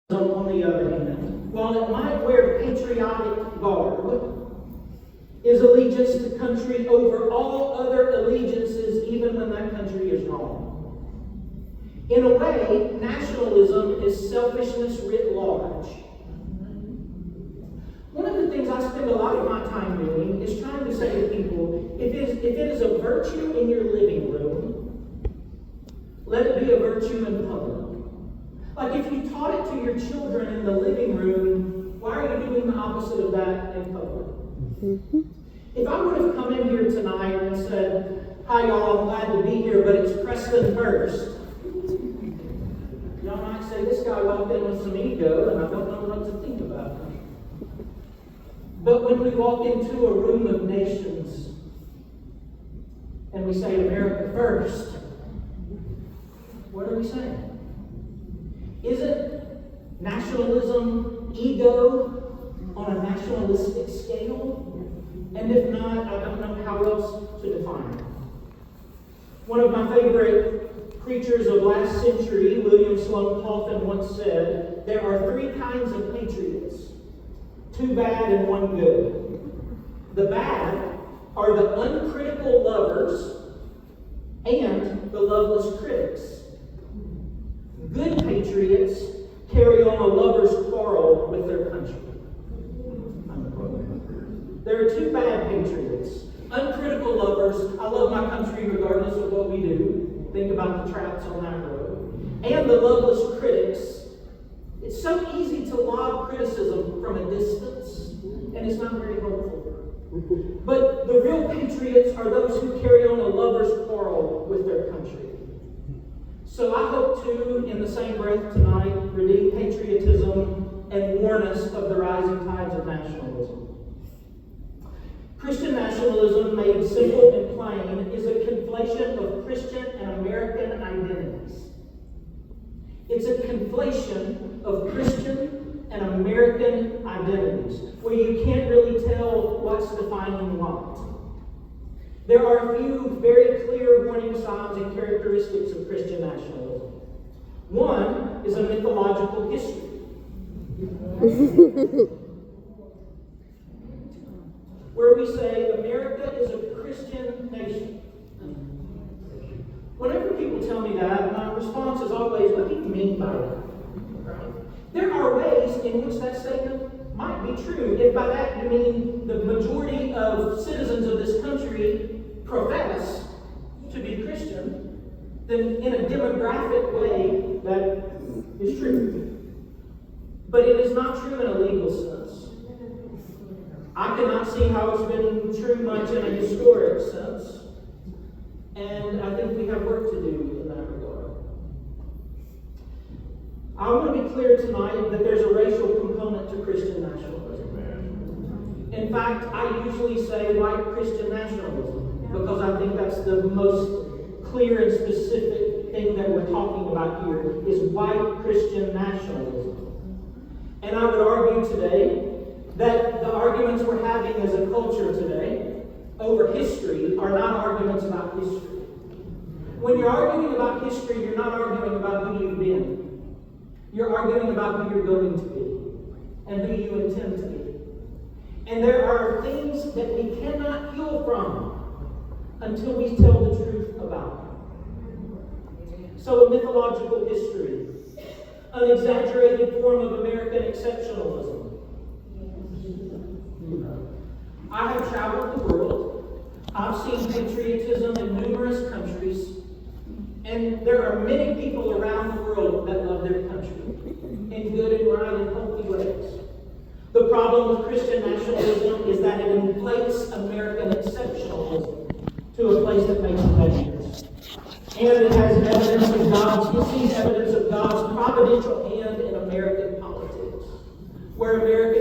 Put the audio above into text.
On the other hand, while it might wear patriotic garb, is allegiance to country over all other allegiances, even when that country is wrong. In a way, nationalism is selfishness writ large. One of the things I spend a lot of my time doing is trying to say to people, if it is a virtue in your living room, let it be a virtue in public. Like if you taught it to your children in the living room, why are you doing the opposite of that in public? Mm-hmm. If I would have come in here tonight and said, "Hi y'all, I'm glad to be here, but it's Preston first," y'all might say, "This guy walked in with some ego and I don't know what to think about him." But when we walk into a room of nations and we say America first, what are we saying? Isn't nationalism ego on a nationalistic scale? And if not, I don't know how else to define it. One of my favorite preachers of last century, William Sloane Coffin, once said, "There are three kinds of patriots, two bad and one good. The bad are the uncritical lovers and the loveless critics. Good patriots carry on a lover's quarrel with their country." There are two bad patriots. Uncritical lovers, I love my country regardless of what we do. Think about the traps on that road. And the loveless critics. It's so easy to lob criticism from a distance, and it's not very helpful. But the real patriots are those who carry on a lover's quarrel with their country. So I hope to, in the same breath tonight, redeem patriotism and warn us of the rising tides of nationalism. Christian nationalism, made simple and plain, is a conflation of Christian and American identities. It's a conflation of Christian and American identities, where you can't really tell what's defining what. There are a few very clear warning signs and characteristics of Christian nationalism. One is a mythological history. Where we say America is a Christian nation. Whenever people tell me that, my response is always, what do you mean by that? Right? There are ways in which that statement might be true. If by that you mean the majority of citizens of this country profess to be Christian, then in a demographic way, that is true. But it is not true in a legal sense. I cannot see how it's been true much in a historic sense. And I think we have work to do in that regard. I want to be clear tonight that there's a racial component to Christian nationalism. In fact, I usually say white Christian nationalism, because I think that's the most clear and specific thing that we're talking about here, is white Christian nationalism. And I would argue today that the arguments we're having as a culture today over history are not arguments about history. When you're arguing about history, you're not arguing about who you've been. You're arguing about who you're going to be and who you intend to be. And there are things that we cannot heal from until we tell the truth about them. So a mythological history, an exaggerated form of American exceptionalism. I have traveled the world. I've seen patriotism in numerous countries. And there are many people around the world that love their country in good and right and healthy ways. The problem with Christian nationalism is that it inflates American exceptionalism to a place that makes it dangerous. And it has evidence of God's providential hand in American politics, where American